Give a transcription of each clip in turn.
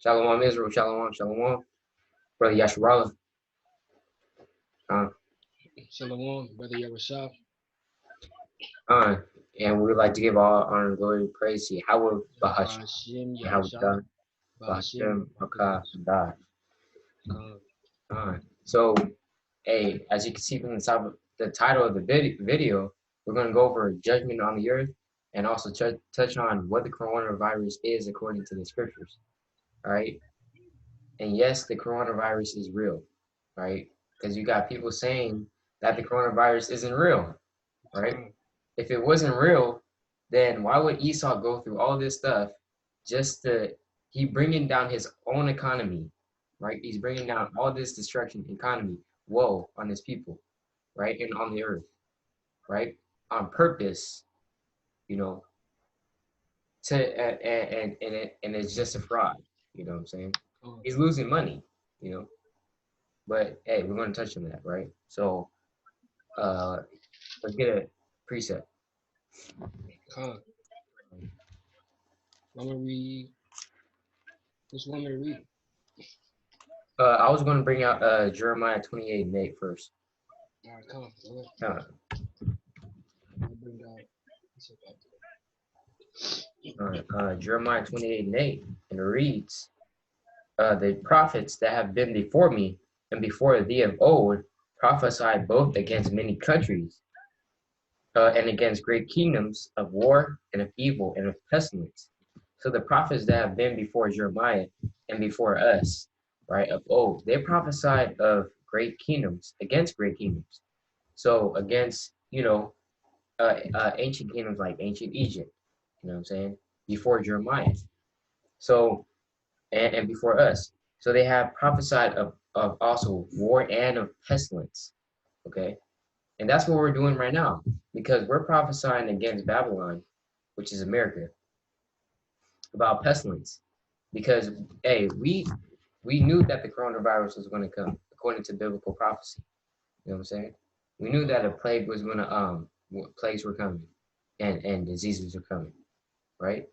Shalom Israel, shalom, shalom. Brother Yasharala. Shalom, Brother Yarasha. And we would like to give all honor and glory and praise to Yahweh Bahash. Bahashim Yahweh Yarasha. God, Bahashim Bahashem, Hakah, and God. Khan. So, hey, as you can see from the title of the video, we're going to go over judgment on the earth and also touch on what the coronavirus is according to the scriptures. All right. And yes, the coronavirus is real, right? Because you got people saying that the coronavirus isn't real, right? If it wasn't real, then why would Esau go through all this stuff just he bringing down his own economy, right? He's bringing down all this destruction economy, woe on his people, right? And on the earth, right? On purpose, you know, and it's just a fraud, you know what I'm saying? He's losing money, you know. But hey, we're going to touch on that, right? So let's get a preset. I'm gonna read. Which one to read? I was going to bring out Jeremiah 28:8 first. All right, come. Jeremiah 28:8, and it reads, the prophets that have been before me and before thee of old prophesied both against many countries and against great kingdoms of war and of evil and of pestilence. So the prophets that have been before Jeremiah and before us, right, of old, they prophesied of great kingdoms, against great kingdoms. So against, ancient kingdoms like ancient Egypt, you know what I'm saying, before Jeremiah. So, and before us. So they have prophesied of also war and of pestilence, okay? And that's what we're doing right now, because we're prophesying against Babylon, which is America, about pestilence. Because, hey, we knew that the coronavirus was going to come, according to biblical prophecy. You know what I'm saying? We knew that a plague was going to, plagues were coming, and diseases were coming, right?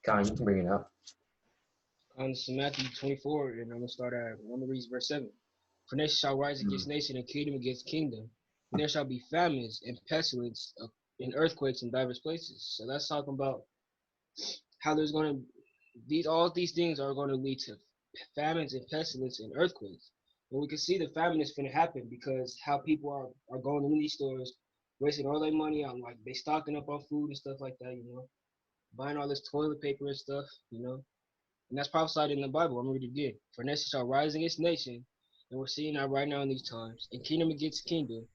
Con, you can bring it up. This is Matthew 24, and I'm gonna start at 1 to read verse 7. For nation shall rise against nation, and kingdom against kingdom, and there shall be famines and pestilence and earthquakes in diverse places. So that's talking about how there's gonna all these things are going to lead to famines and pestilence and earthquakes. And we can see the famine is going to happen because how people are going in these stores, wasting all their money on, like, they stocking up on food and stuff like that, buying all this toilet paper and stuff, and that's prophesied in the Bible. I'm going to read it again. For nation shall rise against nation, and we're seeing that right now in these times, and kingdom against kingdom,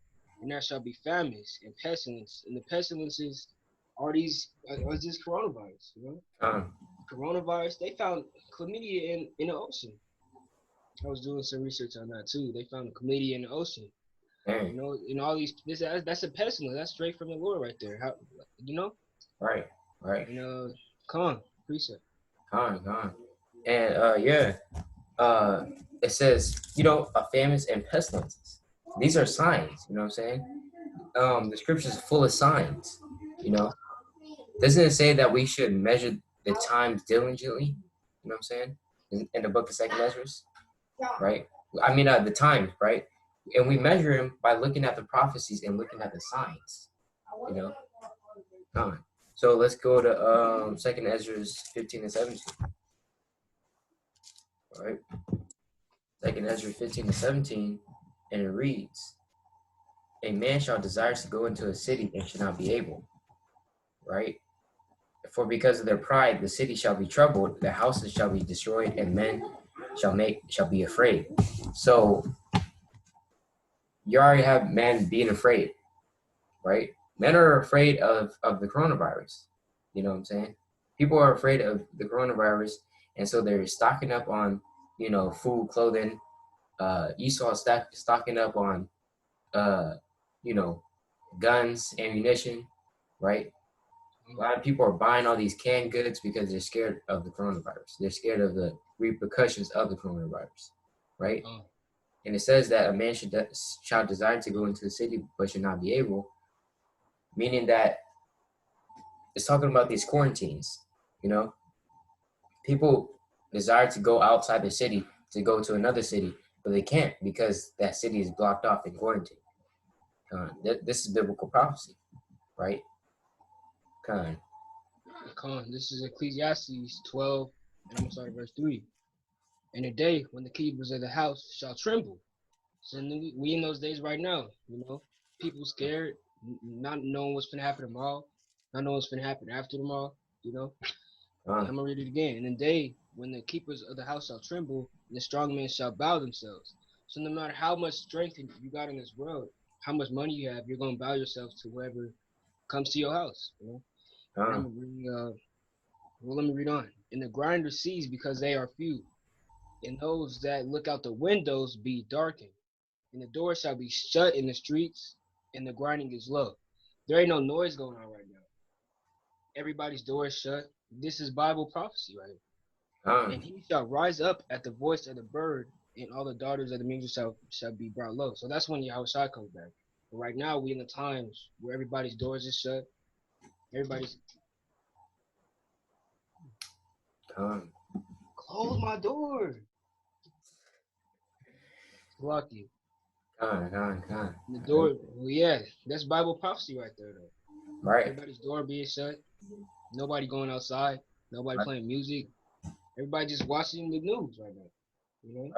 and there shall be famines and pestilence, and the pestilences are this coronavirus, Coronavirus, they found chlamydia in the ocean. I was doing some research on that too. They found chlamydia in the ocean. Dang. In all these, that's a pestilence. That's straight from the Lord right there. Right. Come on, precept. Con. And it says, famines and pestilences. These are signs, you know what I'm saying? The scripture is full of signs, Doesn't it say that we should measure the times diligently? You know what I'm saying? In the book of 2nd Ezra, right? I mean, the times, right? And we measure them by looking at the prophecies and looking at the signs, So let's go to 2nd Ezra 15 and 17. All right. 2nd Ezra 15 and 17, and it reads, a man shall desire to go into a city and shall not be able, right? For because of their pride, the city shall be troubled, the houses shall be destroyed, and men shall be afraid. So you already have men being afraid, right? Men are afraid of the coronavirus. You know what I'm saying? People are afraid of the coronavirus, and so they're stocking up on, food, clothing. Esau stocking up on, guns, ammunition, right? A lot of people are buying all these canned goods because they're scared of the coronavirus. They're scared of the repercussions of the coronavirus, right? And it says that a man shall desire to go into the city but should not be able, meaning that it's talking about these quarantines, People, desire to go outside the city to go to another city, but they can't because that city is blocked off and quarantined. This is biblical prophecy, right? Con. This is Ecclesiastes 12, and I'm going to start at verse 3. In a day when the keepers of the house shall tremble. So we in those days right now, people scared, not knowing what's going to happen tomorrow, not knowing what's going to happen after tomorrow, And I'm going to read it again. In the day when the keepers of the house shall tremble, and the strong men shall bow themselves. So no matter how much strength you got in this world, how much money you have, you're going to bow yourself to whoever comes to your house, And I'm going to read, let me read on. And the grinder sees because they are few, and those that look out the windows be darkened. And the door shall be shut in the streets, and the grinding is low. There ain't no noise going on right now. Everybody's door is shut. This is Bible prophecy, right? And he shall rise up at the voice of the bird, and all the daughters of the angels shall be brought low. So that's when Yahushua comes back. But right now, we in the times where everybody's doors is shut. Everybody's close my door. Lock you. The door. Well, yeah, that's Bible prophecy right there, though. Right. Everybody's door being shut. Nobody going outside. Nobody playing music. Everybody just watching the news right now.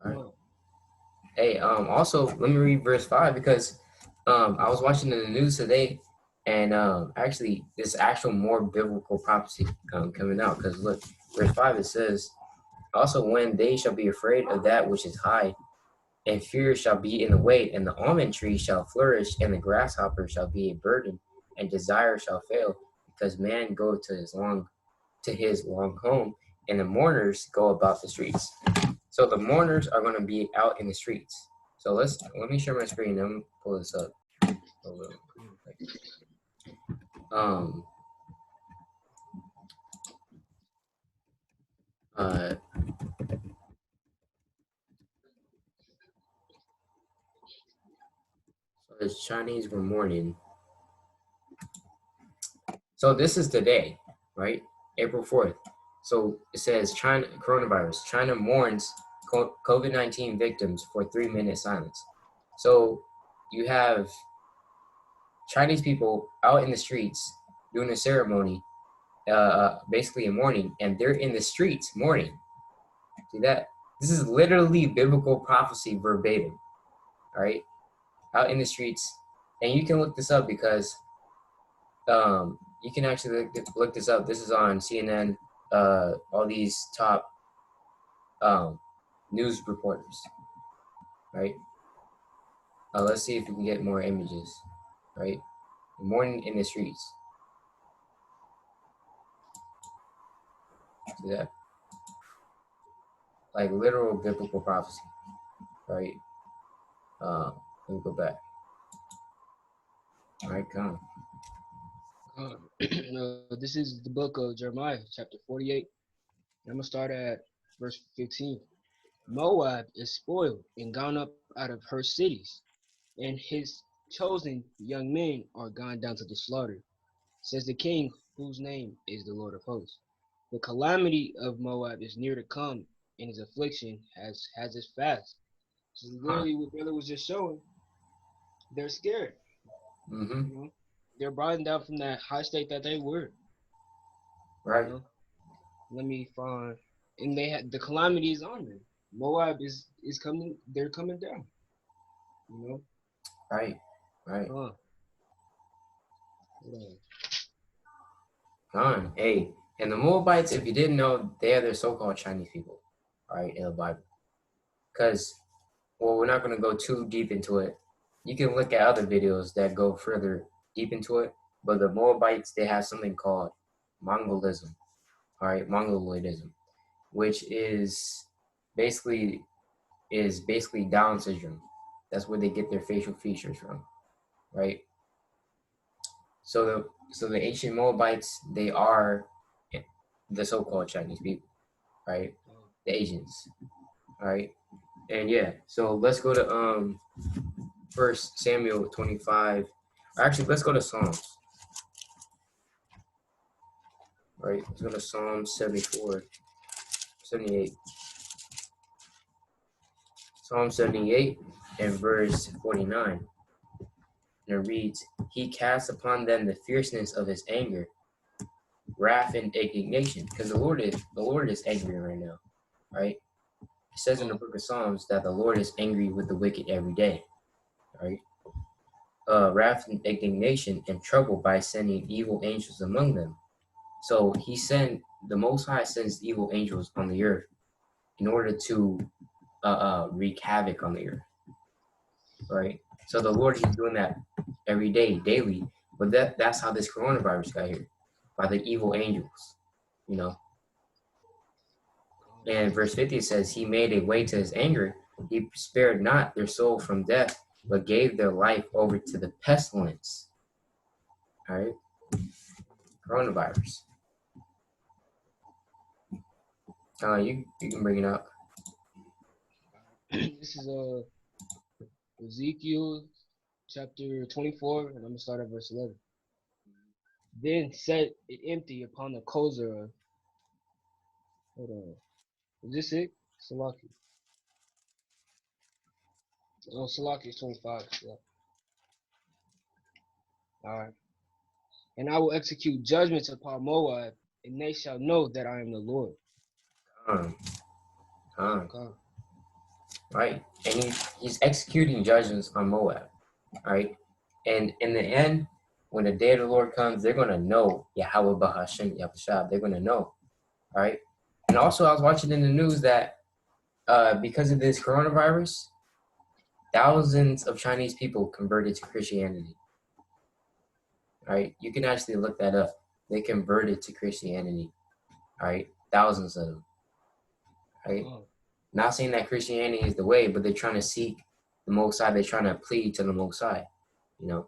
Right. Hey, also let me read verse 5 because I was watching in the news today, and actually this actual more biblical prophecy coming out, because look, verse 5 it says, also when they shall be afraid of that which is high, and fear shall be in the way, and the almond tree shall flourish, and the grasshopper shall be a burden, and desire shall fail, because man go to his long home, and the mourners go about the streets. So the mourners are going to be out in the streets. So let me share my screen. Let me pull this up. So the Chinese were mourning. So this is the day, right? April 4th. So it says China coronavirus. China mourns COVID-19 victims for 3-minute silence. So you have Chinese people out in the streets doing a ceremony, basically a mourning, and they're in the streets mourning. See that? This is literally biblical prophecy verbatim, all right? Out in the streets. And you can look this up because you can actually look this up. This is on CNN, all these top news reporters, right? Let's see if we can get more images, right? Mourning in the streets. See that? Like literal biblical prophecy, right? Let me go back. All right, come. This is the book of Jeremiah, chapter 48. I'm going to start at verse 15. Moab is spoiled and gone up out of her cities, and his chosen young men are gone down to the slaughter, says the king, whose name is the Lord of hosts. The calamity of Moab is near to come, and his affliction has its fast. So literally what brother was just showing, they're scared. They're brought down from that high state that they were. Right. Let me find, and they had the calamity is on them. Moab is coming. They're coming down. Right. Hey, and the Moabites, if you didn't know, they are the so-called Chinese people, right, in the Bible. Because, well, we're not going to go too deep into it. You can look at other videos that go further deep into it. But the Moabites, they have something called Mongolism, all right, Mongoloidism, which is basically Down syndrome. That's where they get their facial features from, right? So the ancient Moabites, they are the so-called Chinese people, right? The Asians, all right? And yeah, so let's go to 1 Samuel 25. Actually, let's go to Psalms. Right, let's go to Psalm 74. 78. Psalm 78 and verse 49. And it reads, He casts upon them the fierceness of his anger, wrath and indignation. Because the Lord is angry right now, right? It says in the book of Psalms that the Lord is angry with the wicked every day, right? Wrath and indignation and trouble by sending evil angels among them. So the Most High sends evil angels on the earth in order to wreak havoc on the earth, right? So the Lord, he's doing that every day, daily. But that's how this coronavirus got here, by the evil angels, you know. And verse 50 says, He made a way to his anger. He spared not their soul from death, but gave their life over to the pestilence. All right? Coronavirus. You can bring it up. This is Ezekiel chapter 24, and I'm gonna start at verse 11. Then set it empty upon the coals thereof. Hold on. Is this it? Salaki. Oh, Salaki is 25. Yeah. Alright. And I will execute judgments upon Moab, and they shall know that I am the Lord. Right? And he's executing judgments on Moab, right? And in the end, when the day of the Lord comes, they're going to know Yahweh Bahashem Yahushua. They're going to know, right? And also, I was watching in the news that because of this coronavirus, thousands of Chinese people converted to Christianity, right? You can actually look that up. They converted to Christianity, right? Thousands of them, right? Not saying that Christianity is the way, but they're trying to seek the Most High. They're trying to plead to the Most High, you know.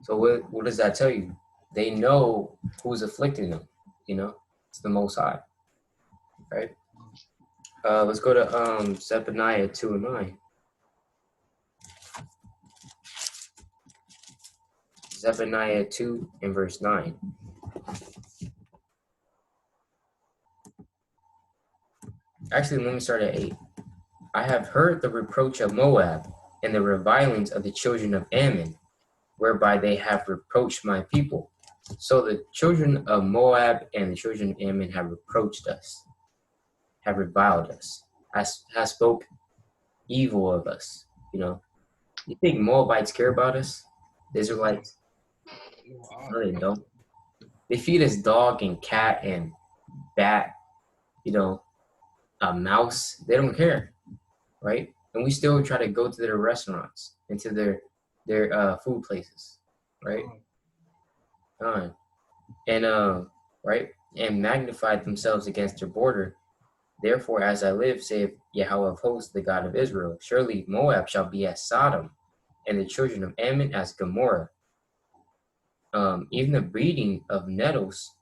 So what does that tell you? They know who's afflicting them, you know. It's the Most High, right? Let's go to Zephaniah 2 and 9. Zephaniah 2 and verse 9. Actually, let me start at 8. I have heard the reproach of Moab and the revilings of the children of Ammon, whereby they have reproached my people. So the children of Moab and the children of Ammon have reproached us, have reviled us, has spoke evil of us, you know. You think Moabites care about us? The Israelites? No, they don't. They feed us dog and cat and bat, you know, a mouse. They don't care, right? And we still try to go to their restaurants and to their food places, right? Right? And magnify themselves against their border. Therefore, as I live, saith Yahweh of hosts, the God of Israel, surely Moab shall be as Sodom, and the children of Ammon as Gomorrah. Even the breeding of nettles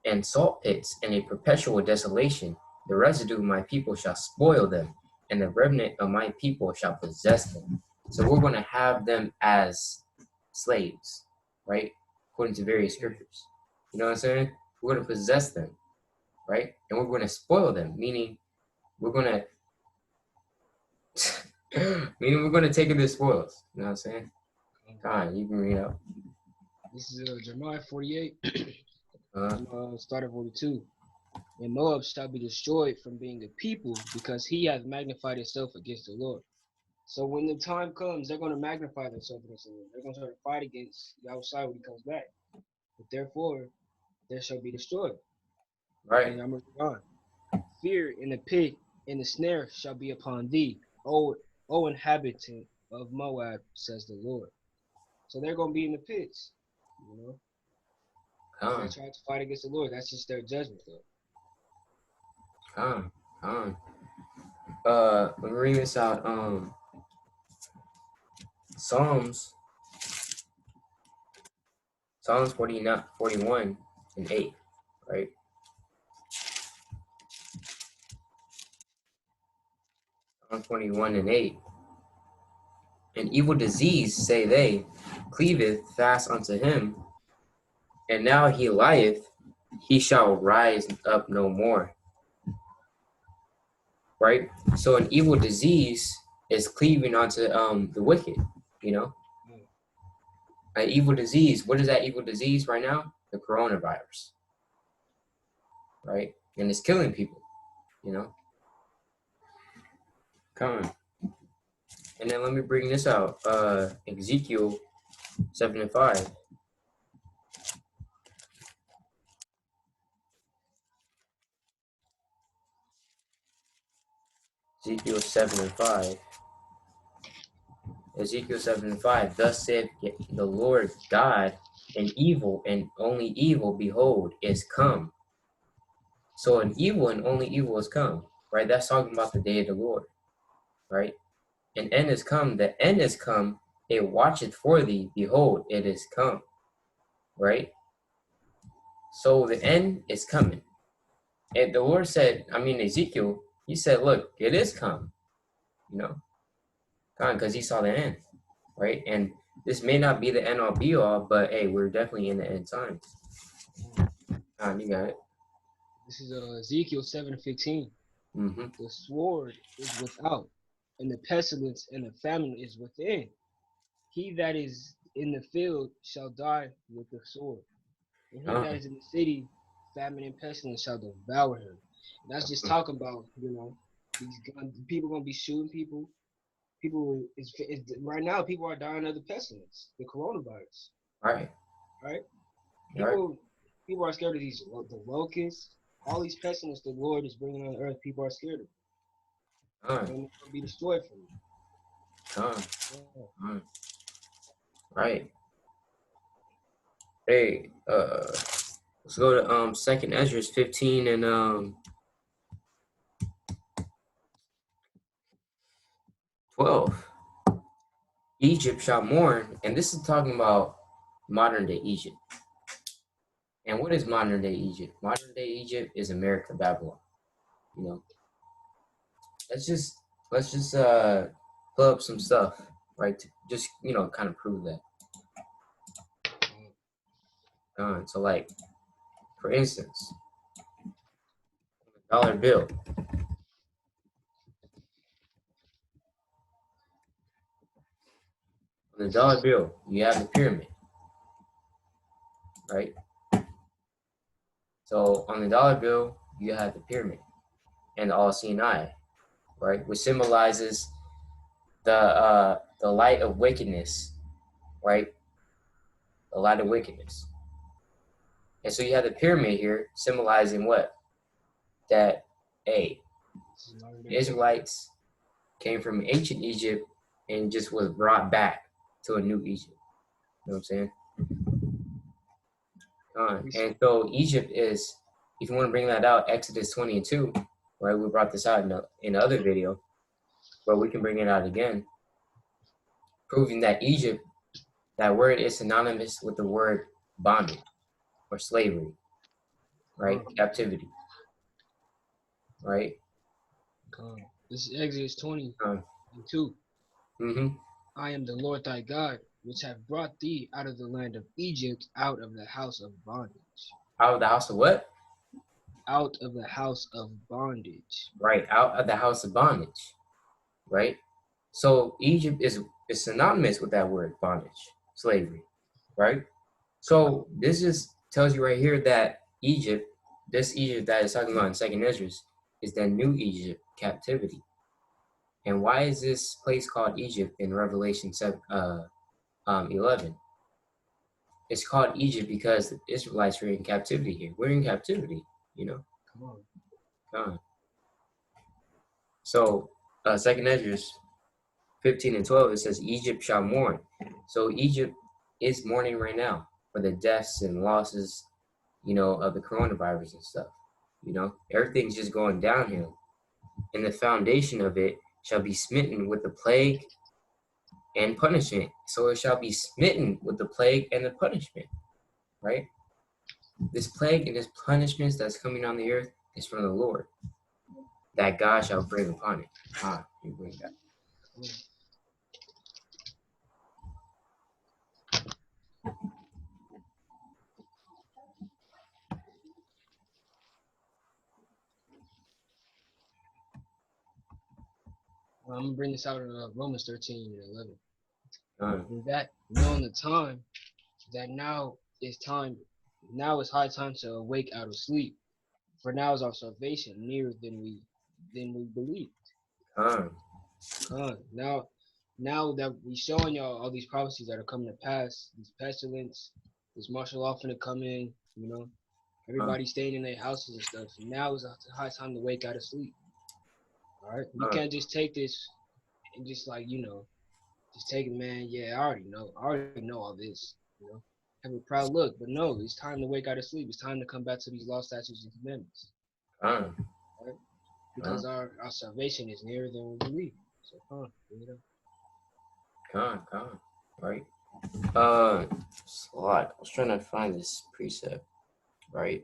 and salt pits and a perpetual desolation, the residue of my people shall spoil them, and the remnant of my people shall possess them. So we're going to have them as slaves, right? According to various scriptures. You know what I'm saying? We're going to possess them, right? And we're going to spoil them, meaning we're going to take their spoils. You know what I'm saying? God, you can read out. This is Jeremiah 48. Start at 42. And Moab shall be destroyed from being a people, because he hath magnified himself against the Lord. So when the time comes, they're going to magnify themselves against the Lord. They're going to try to fight against Yahushua when he comes back. But therefore, they shall be destroyed. Right. And I'm going to read on. Fear in the pit and the snare shall be upon thee, O inhabitant of Moab, says the Lord. So they're going to be in the pits, you know. They try to fight against the Lord. That's just their judgment, though. Let me read this out. Psalms 41 and 8, right? Psalms 41 and 8. An evil disease, say they, cleaveth fast unto him, and now he lieth, he shall rise up no more. Right? So an evil disease is cleaving onto the wicked, you know? An evil disease, what is that evil disease right now? The coronavirus. Right? And it's killing people, you know? Come on. And then let me bring this out. Ezekiel 7 and 5. Ezekiel 7 and 5. Ezekiel 7 and 5. Thus saith the Lord God, an evil and only evil, behold, is come. So an evil and only evil is come, right? That's talking about the day of the Lord, right? An end is come. The end is come. It watcheth for thee. Behold, it is come, right? So the end is coming. And the Lord said, Ezekiel, he said, look, it is come, you know, because he saw the end, right? And this may not be the end all be all, but hey, we're definitely in the end times. You got it. This is Ezekiel 7:15. Mm-hmm. The sword is without, and the pestilence and the famine is within. He that is in the field shall die with the sword, and he that is in the city, famine and pestilence shall devour him. And that's just talking about, these guns. People gonna be shooting people. People is right now. People are dying of the pestilence, the coronavirus. Right. Right. Right. People are scared of the locusts. All these pestilence the Lord is bringing on the earth. People are scared of. They're gonna be destroyed from it. Right. Hey, let's go to Second Ezra 15 and 12. Egypt shall mourn, and this is talking about modern day Egypt. And what is modern day Egypt? Modern day Egypt is America, Babylon. You know, let's just pull up some stuff, right? To just kind of prove that. So like, for instance, dollar bill. On the dollar bill, you have the pyramid, right? So on the dollar bill, you have the pyramid and the all-seeing eye, right? Which symbolizes the light of wickedness, right? The light of wickedness. And so you have the pyramid here symbolizing what? That the Israelites came from ancient Egypt and just was brought back to a new Egypt. You know what I'm saying? And so Egypt is, if you want to bring that out, Exodus 20 and 2, right? We brought this out in the other video, but we can bring it out again, proving that Egypt, that word is synonymous with the word bondage or slavery, right? Captivity, right? This is Exodus 20 and 2. Mm-hmm. I am the Lord thy God, which have brought thee out of the land of Egypt, out of the house of bondage. Out of the house of what? Out of the house of bondage. Right, out of the house of bondage, right? So Egypt is synonymous with that word, bondage, slavery, right? So this just tells you right here that Egypt, this Egypt that is talking about in Second Ezra, is that new Egypt, captivity. And why is this place called Egypt in Revelation 11? It's called Egypt because the Israelites were in captivity here. We're in captivity, you know. Come on. So Second Ezra 15 and 12, it says Egypt shall mourn. So Egypt is mourning right now for the deaths and losses, of the coronavirus and stuff. Everything's just going downhill. And the foundation of it shall be smitten with the plague and punishment. So it shall be smitten with the plague and the punishment, right? This plague and this punishment that's coming on the earth is from the Lord, that God shall bring upon it. You bring that. I'm gonna bring this out in Romans 13 and 11. Con. And that knowing the time, that now is high time to awake out of sleep. For now is our salvation nearer than we believe. Con. Now that we showing y'all all these prophecies that are coming to pass, these pestilence, this martial law finna come in, Con. everybody staying in their houses and stuff. Now is a high time to wake out of sleep. All right, we Con. can't just take this and just just take it, man. Yeah, I already know all this. Have a proud look, but no, it's time to wake out of sleep. It's time to come back to these law, statutes, and commandments. Con. Right? Because Con. our salvation is nearer than we believe. So come on, bring it up. Con. Right. It's a lot. I was trying to find this precept. Right.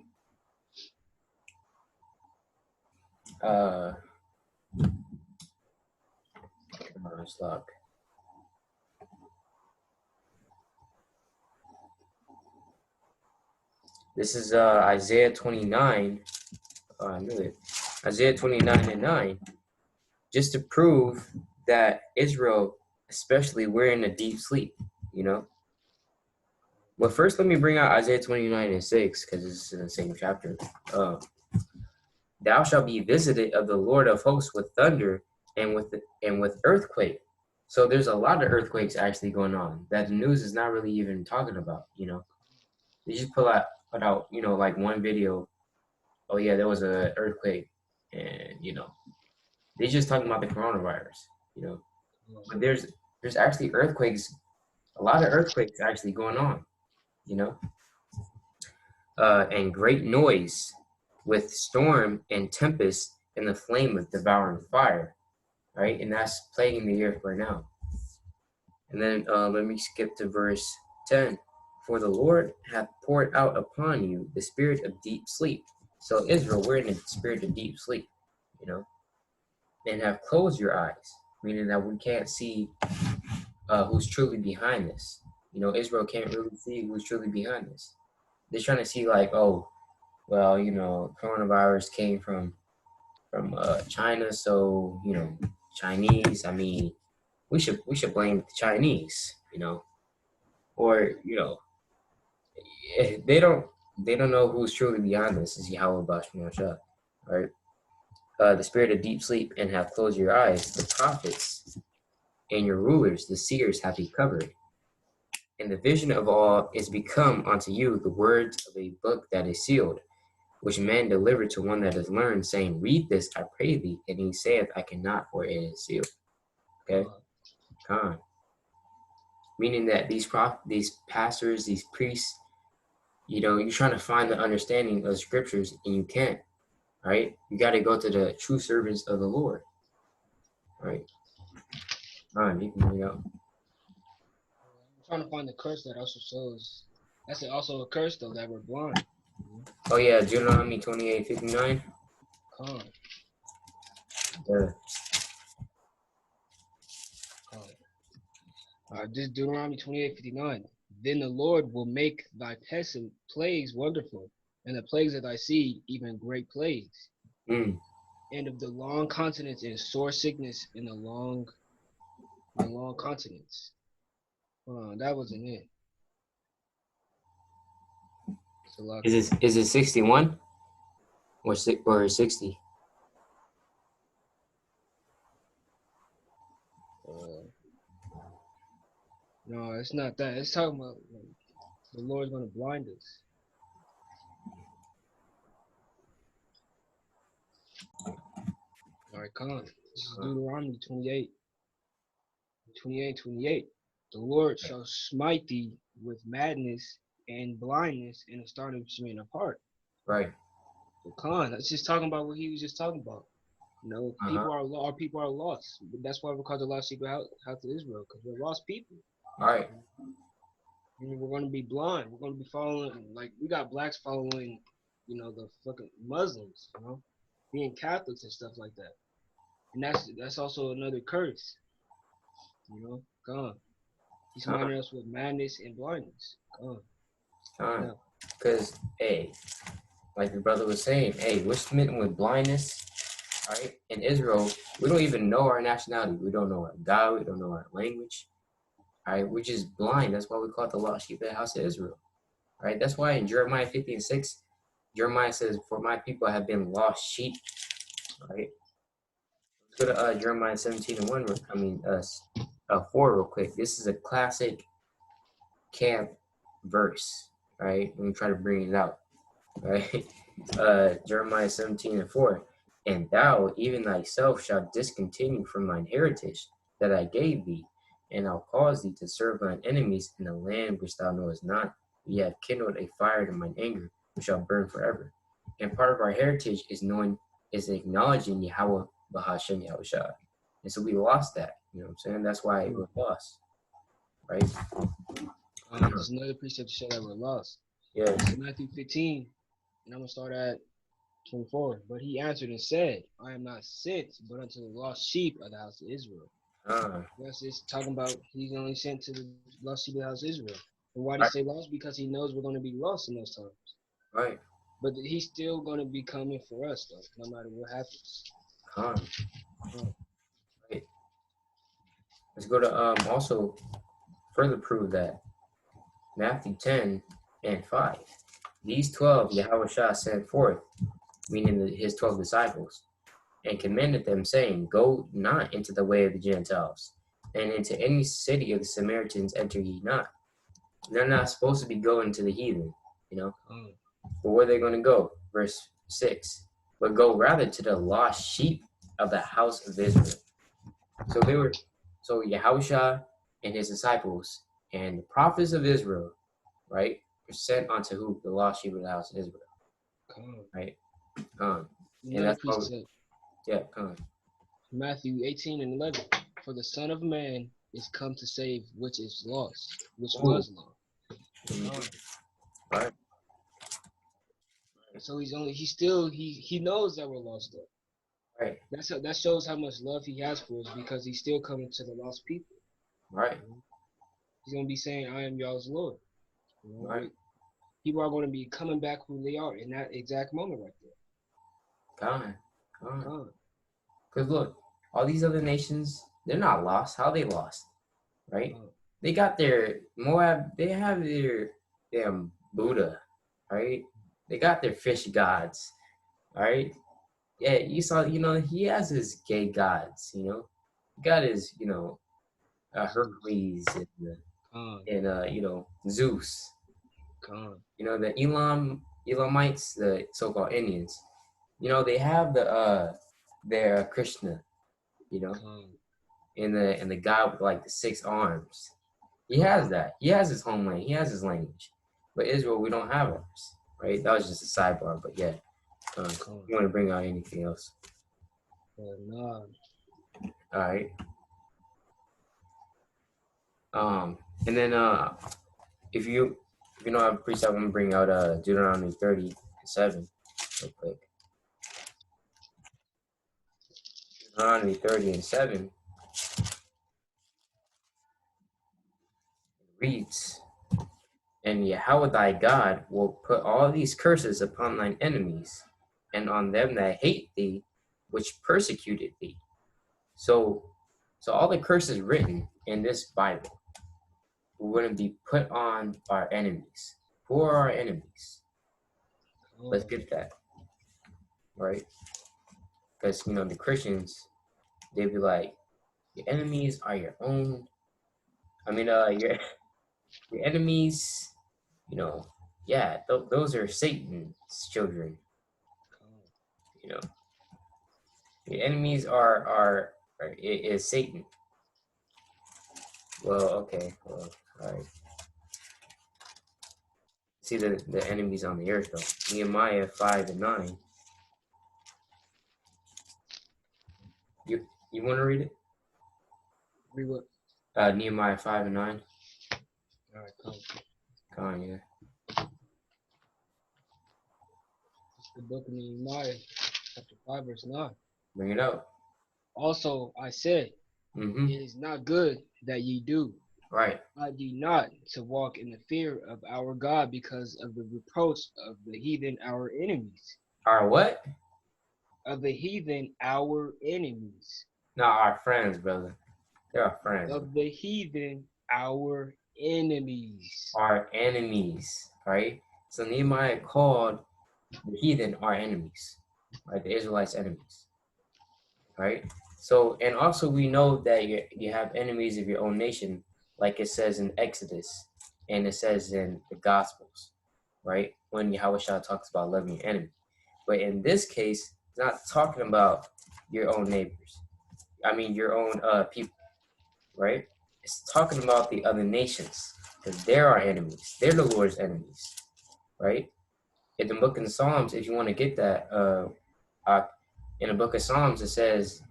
Stop. This is Isaiah 29. Oh, I knew it. Isaiah 29 and 9. Just to prove that Israel, especially, we're in a deep sleep, But first, let me bring out Isaiah 29 and 6, because it's in the same chapter. Thou shalt be visited of the Lord of hosts with thunder and with earthquake. So there's a lot of earthquakes actually going on that the news is not really even talking about, They just put out, like one video. Oh yeah, there was an earthquake, and they just talking about the coronavirus, But there's actually earthquakes, a lot of earthquakes actually going on, and great noise with storm and tempest and the flame of devouring fire, right? And that's plaguing the earth right now. And then let me skip to verse 10. For the Lord hath poured out upon you the spirit of deep sleep. So Israel, we're in a spirit of deep sleep, and have closed your eyes, meaning that we can't see who's truly behind this. Israel can't really see who's truly behind this. They're trying to see like, oh, well, coronavirus came from China, so Chinese. I mean, we should blame the Chinese, or they don't know who's truly behind this. Is Yahweh Bashmi, right? The spirit of deep sleep, and have closed your eyes. The prophets and your rulers, the seers, have he covered. And the vision of all is become unto you the words of a book that is sealed, which man delivered to one that is learned, saying, Read this, I pray thee. And he saith, I cannot, for it is sealed. Okay? Con. Meaning that these pastors, these priests, you're trying to find the understanding of scriptures, and you can't. Right? You got to go to the true servants of the Lord. Right? You can bring out. I'm trying to find the curse that also shows. That's also a curse, though, that we're blind. Oh, yeah, Deuteronomy 28:59. Con. This Deuteronomy 28:59. Then the Lord will make thy plagues wonderful, and the plagues of thy seed even great plagues. And of the long continents and sore sickness in the long continents. That wasn't it. Is it 61 or 60? No, it's not that. It's talking about the Lord's going to blind us. All right, come on. This is Deuteronomy 28:28. The Lord shall smite thee with madness and blindness and astonishment of heart. Right. So that's just talking about what he was just talking about. Our people are lost. That's why we call the lost sheep out to Israel, because we're lost people. All right. And we're going to be blind. We're going to be following, like, we got blacks following, the fucking Muslims, being Catholics and stuff like that. And that's also another curse, God. He's smiting us with madness and blindness. God. Because, hey, like the brother was saying, hey, we're smitten with blindness right? In Israel, we don't even know our nationality. We don't know our God. We don't know our language. All right, we're just blind. That's why we call it the lost sheep of the house of Israel. Right? That's why in Jeremiah 50:6, Jeremiah says, "For my people have been lost sheep." Right? Let's go to Jeremiah 17:1. I mean, 4 real quick. This is a classic camp verse. Right? Let me try to bring it out. Right? Jeremiah 17:4. And thou, even thyself, shalt discontinue from thine heritage that I gave thee, and I'll cause thee to serve thine enemies in a land which thou knowest not. Ye have kindled a fire to mine anger, which shall burn forever. And part of our heritage is acknowledging Yahweh Bahashem Yahushua. And so we lost that. You know what I'm saying? That's why we're lost. Right? There's another precept to show that we're lost. Yes. So Matthew 15, and I'm going to start at 24. But he answered and said, I am not sent, but unto the lost sheep of the house of Israel. Yes, it's talking about he's only sent to the lost sheep of the house of Israel. And why did he say lost? Because he knows we're going to be lost in those times. Right. But he's still going to be coming for us, though, no matter what happens. Right. Let's go to also further prove that Matthew 10:5. These 12 Yahushua sent forth, meaning his 12 disciples, and commanded them, saying, Go not into the way of the Gentiles, and into any city of the Samaritans enter ye not. They're not supposed to be going to the heathen, you know. But where are they going to go? Verse 6. But go rather to the lost sheep of the house of Israel. So Yahushua and his disciples and the prophets of Israel, right, were sent unto who? The lost sheep of the house of Israel. Right? And that's precept. Yeah, come on. Matthew 18:11. For the Son of Man is come to save which is lost, which was lost. Right. So he knows that we're lost though. Right. That shows how much love he has for us, because he's still coming to the lost people. Right. He's gonna be saying, I am y'all's Lord. Right. People are going to be coming back who they are in that exact moment right there. Come on. Because look, all these other nations, they're not lost. How they lost? Right? They got their Moab, they have their damn Buddha, right? They got their fish gods, right? Yeah, you saw, he has his gay gods, He got his, Hercules and Zeus. The Elamites, the so-called Indians, they have their Krishna, and the god with like the 6 arms. He has that. He has his homeland. He has his language. But Israel, we don't have ours, right? That was just a sidebar. But yeah, you want to bring out anything else? No. All right. And then if you know how to preach, I'm gonna bring out Deuteronomy 30:7 real quick. Deuteronomy 30:7 reads, And Yahweh thy God will put all these curses upon thine enemies, and on them that hate thee, which persecuted thee. So all the curses written in this Bible were going to be put on our enemies. Who are our enemies? Let's get that. Right? Because, the Christians, they'd be like, your enemies are your own. Your enemies, those are Satan's children. Your enemies is Satan. Well, okay. Well, all right. See the enemies on the earth, though. Nehemiah 5:9. You want to read it? Read what? Nehemiah 5:9. All right, Come on, yeah. It's the book of Nehemiah, chapter 5, verse 9. Bring it out. Also, I said, Mm-hmm. It is not good that ye do. Right. I do not to walk in the fear of our God because of the reproach of the heathen, our enemies. Our what? of the heathen our enemies. Not our friends, brother. They're our friends. Of the heathen our enemies. Our enemies, right? So Nehemiah called the heathen our enemies, right? The Israelites' enemies, right? So, and also we know that you have enemies of your own nation, like it says in Exodus, and it says in the Gospels, right? When Yahweh Shah talks about loving your enemy. But in this case, it's not talking about your own neighbors. I mean, your own people, right? It's talking about the other nations, because they're our enemies. They're the Lord's enemies, right? In the book of Psalms, if you want to get that, in the book of Psalms, it says,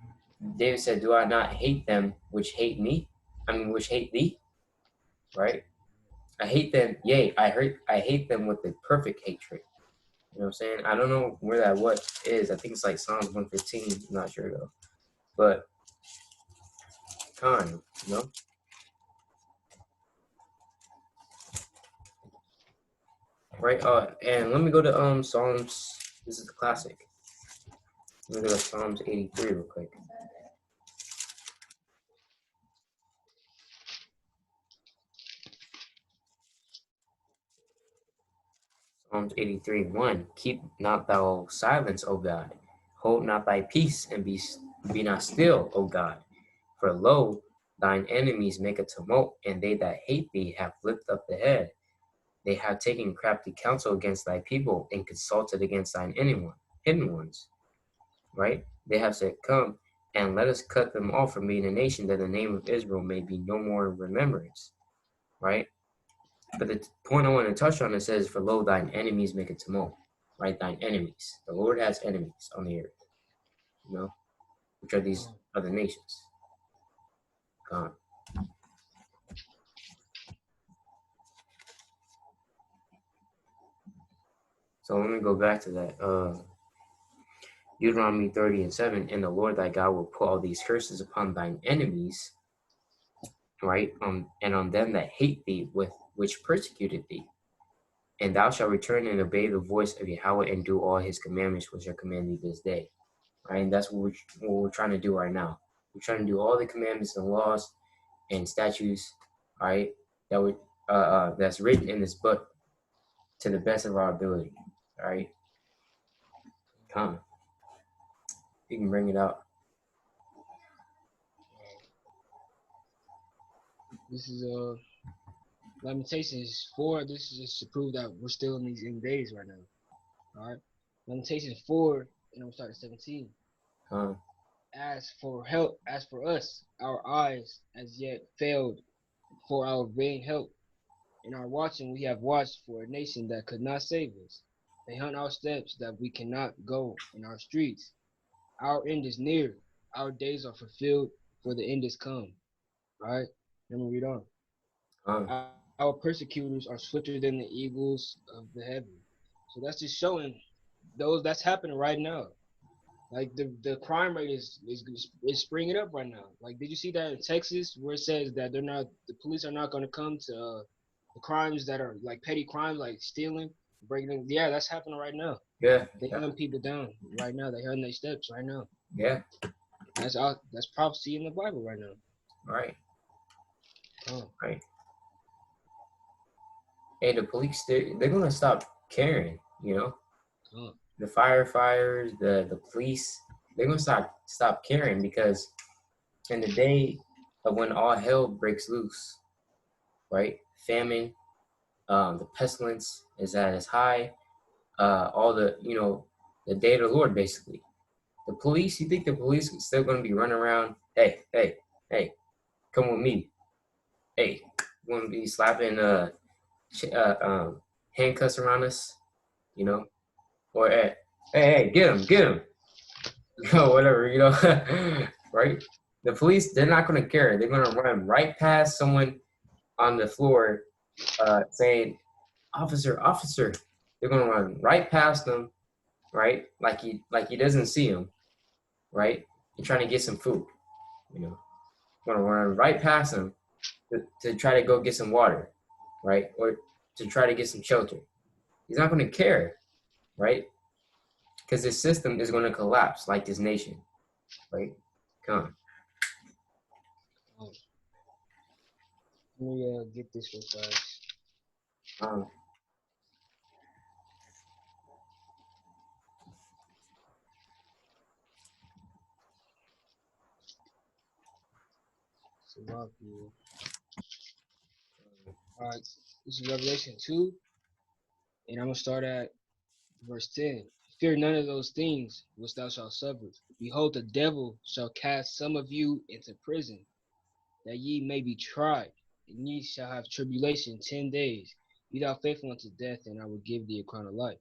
David said, do I not hate them which hate me? I mean, which hate thee, right? I hate them, yea, I hate them with the perfect hatred. You know what I'm saying? I don't know where that what is. I think it's like Psalms 115. I'm not sure though. But kind of, you know? Right? And let me go to Psalms. This is the classic. Let me go to Psalms 83 real quick. Psalms 83:1. Keep not thou silence, O God. Hold not thy peace, and be not still, O God. For lo, thine enemies make a tumult, and they that hate thee have lifted up the head. They have taken crafty counsel against thy people, and consulted against thine hidden ones. Right? They have said, come, and let us cut them off from being a nation, that the name of Israel may be no more in remembrance. Right? But the point I want to touch on, it says, for lo, thine enemies make a tumult. Right? Thine enemies. The Lord has enemies on the earth. You know? Which are these other nations. Gone. So let me go back to that. Deuteronomy 30:7, and the Lord thy God will put all these curses upon thine enemies, right? And on them that hate thee, with which persecuted thee. And thou shalt return and obey the voice of Yahweh and do all his commandments which are commanded this day. Right? And that's what we're trying to do right now. We're trying to do all the commandments and laws and statutes, right? That's written in this book to the best of our ability. All right. Come. You can bring it out. This is Lamentations 4. This is just to prove that we're still in these end days right now. All right. Lamentations 4, and I'm gonna start at 17. As for us, our eyes as yet failed for our vain help. In our watching, we have watched for a nation that could not save us. They hunt our steps that we cannot go in our streets. Our end is near. Our days are fulfilled, for the end is come. All right. Let me read on. Our persecutors are swifter than the eagles of the heaven. So that's just showing that's happening right now. Like the crime rate is springing up right now. Like, did you see that in Texas where it says that the police are not going to come to the crimes that are like petty crimes, like stealing, breaking? Yeah, that's happening right now. Yeah. They hunting people down right now. They hunting their steps right now. Yeah. That's prophecy in the Bible right now. Right. Oh. Right. Hey, the police, they're going to stop caring, you know? Oh. The firefighters, the police, they're going to stop caring, because in the day of when all hell breaks loose, right? Famine, the pestilence is at its high, all the, the day of the Lord, basically. The police, you think the police is still going to be running around, hey, come with me. Hey, you want to be slapping handcuffs around us, you know? Or, hey, get him. Whatever, right? The police, they're not going to care. They're going to run right past someone on the floor saying, officer. They're going to run right past them, right? Like he doesn't see him, right? You're trying to get some food, Going to run right past him to try to go get some water, right? Or to try to get some shelter. He's not going to care, right? because this system is going to collapse like this nation, right? Come Um, let me get this real fast. on. Salakia. All right, this is Revelation 2, and I'm gonna start at verse 10. Fear none of those things which thou shalt suffer. Behold, the devil shall cast some of you into prison, that ye may be tried, and ye shall have tribulation 10 days. Be thou faithful unto death, and I will give thee a crown of life.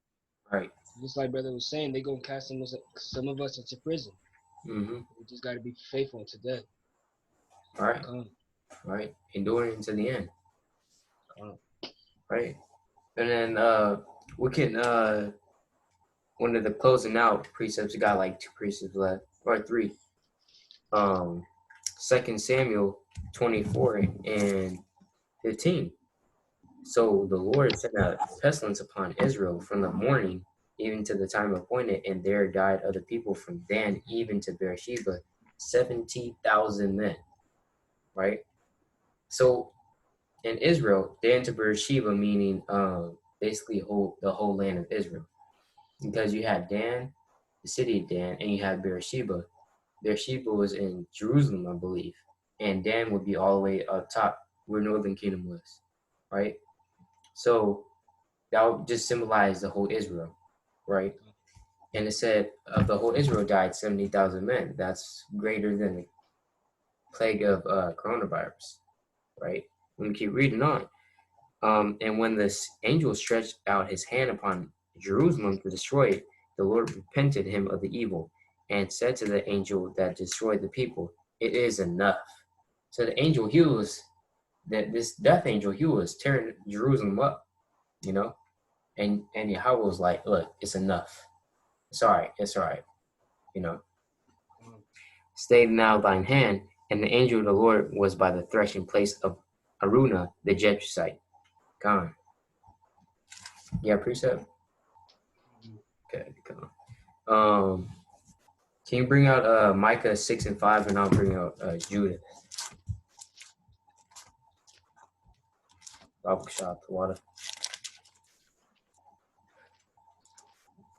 Right. Just like brother was saying, they gonna cast some of us into prison. Mm-hmm. We just gotta be faithful unto death. Right. Come, Right. Enduring to the end. come. Right. And then we can one of the closing out precepts. We got like 2 precepts left or 3. 2 Samuel 24 and 15. So the Lord sent a pestilence upon Israel from the morning even to the time appointed, and there died of the people from Dan even to Beersheba 70,000 men. Right. So in Israel, Dan to Beersheba meaning basically the whole land of Israel, because you had Dan, the city of Dan, and you had Beersheba. Beersheba was in Jerusalem, I believe, and Dan would be all the way up top where Northern Kingdom was, right? So that would just symbolize the whole Israel, right? And it said of the whole Israel died 70,000 men. That's greater than the plague of coronavirus, right? Let me keep reading on. And when this angel stretched out his hand upon Jerusalem to destroy it, the Lord repented him of the evil and said to the angel that destroyed the people, "It is enough." So the angel, this death angel, he was tearing Jerusalem up, you know, and Yahweh was like, "Look, it's enough. It's all right, you know. Stay now thine hand." And the angel of the Lord was by the threshing place of Aruna the Jebusite. Gone. Yeah, precept. Okay, come on. Can you bring out Micah 6 and 5, and I'll bring out Judah. Bible shop water.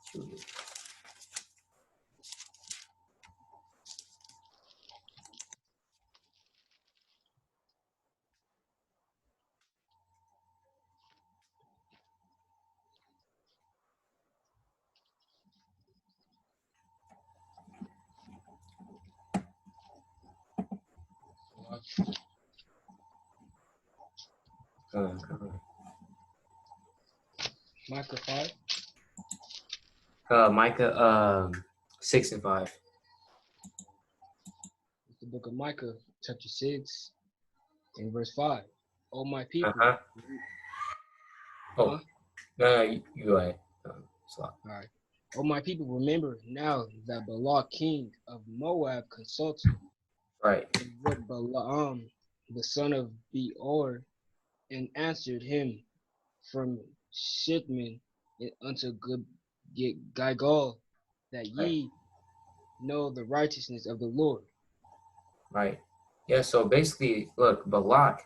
Judah. Come Micah 5. on. Micah 6 and 5. It's the book of Micah, chapter 6, and verse 5. O my Uh people. huh. Oh, Huh? no, you go ahead. Slop. All right. O my people, remember now that Balak, king of Moab, consulted, Right. and what Balaam, the son of Beor, and answered him from Shittim unto Gilgal, that Right. ye know the righteousness of the Lord. Right. Yeah. So basically, look, Balak,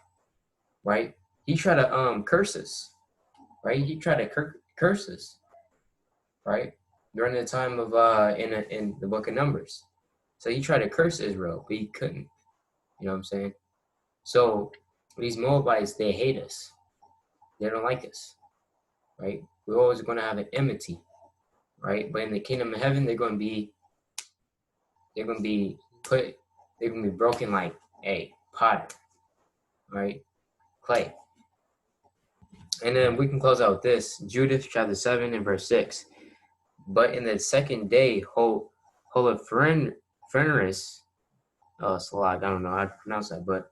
right? He tried to curse us, right? He tried to curse us, right? During the time of in the book of Numbers. So he tried to curse Israel, but he couldn't. You know what I'm saying? So these Moabites, they hate us. They don't like us, right? We're always going to have an enmity, right? But in the kingdom of heaven, they're going to be put, they're going to be broken like a potter, right? Clay. And then we can close out with this, Judith chapter 7 and verse 6. But in the second day, Holofernes, Salag, I don't know how to pronounce that, but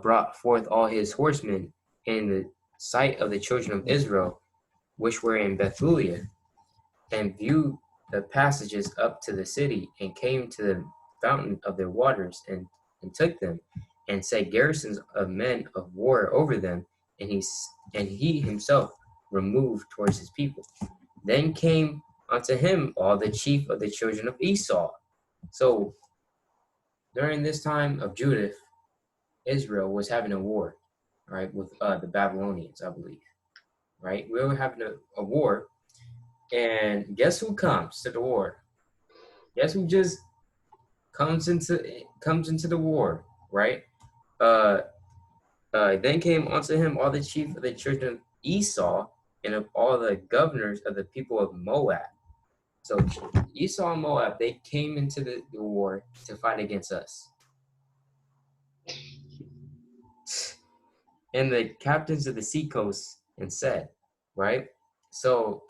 brought forth all his horsemen in the sight of the children of Israel, which were in Bethulia, and viewed the passages up to the city, and came to the fountain of their waters, and took them, and set garrisons of men of war over them, and he himself removed towards his people. Then came unto him all the chief of the children of Esau. So during this time of Judith, Israel was having a war, right, with the Babylonians, I believe, right? We were having a war, and guess who comes to the war? Guess who just comes into the war, right? Uh, then came unto him all the chief of the children of Esau and of all the governors of the people of Moab. So Esau and Moab, they came into the war to fight against us. And the captains of the seacoast and said, right? So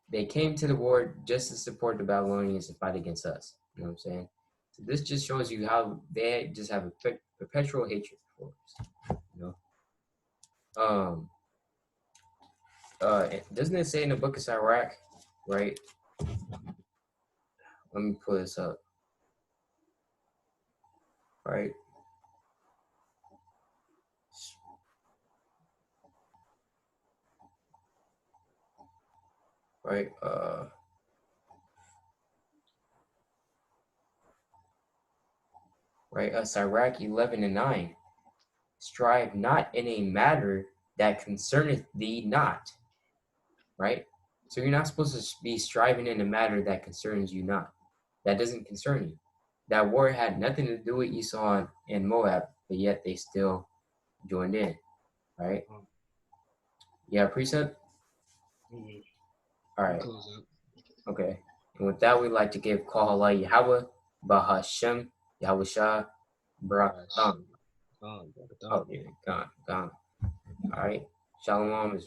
they came to the war just to support the Babylonians and fight against us. You know what I'm saying? So this just shows you how they just have a perpetual hatred for us. You know? Doesn't it say in the book of Sirach, right? Let me pull this up. Right. Right. Right. Sirach 11:9. Strive not in a matter that concerneth thee not. Right. So you're not supposed to be striving in a matter that concerns you not. That doesn't concern you. That war had nothing to do with Esau and Moab, but yet they still joined in. Right. Yeah, precept. Mm-hmm. All right. Close up. Okay. And with that, we'd like to give call Allah Yahweh, Bahashem, Yahweh Shah, Barakam. Gone, brother. Oh, yeah, gone. All right. Shalom.